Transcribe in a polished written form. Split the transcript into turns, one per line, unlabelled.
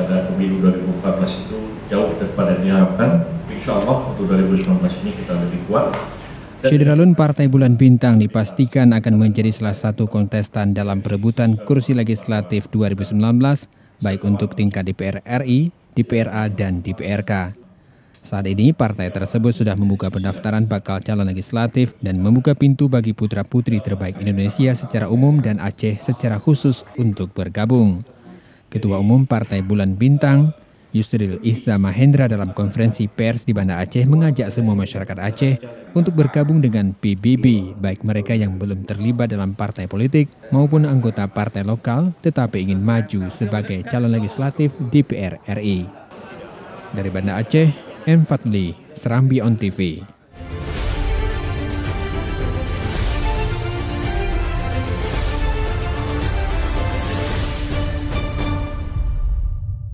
pada pemilu 2014 itu jauh daripada diharapkan. Insya Allah untuk 2019 ini kita lebih kuat.
Syederalun Partai Bulan Bintang dipastikan akan menjadi salah satu kontestan dalam perebutan kursi legislatif 2019, baik untuk tingkat DPR RI, DPRA, dan DPRK. Saat ini, partai tersebut sudah membuka pendaftaran bakal calon legislatif dan membuka pintu bagi putra-putri terbaik Indonesia secara umum dan Aceh secara khusus untuk bergabung. Ketua Umum Partai Bulan Bintang, Yusril Iza Mahendra dalam konferensi pers di Banda Aceh mengajak semua masyarakat Aceh untuk bergabung dengan PBB, baik mereka yang belum terlibat dalam partai politik maupun anggota partai lokal tetapi ingin maju sebagai calon legislatif DPR RI. Dari Banda Aceh, M. Fadli, Serambi On TV.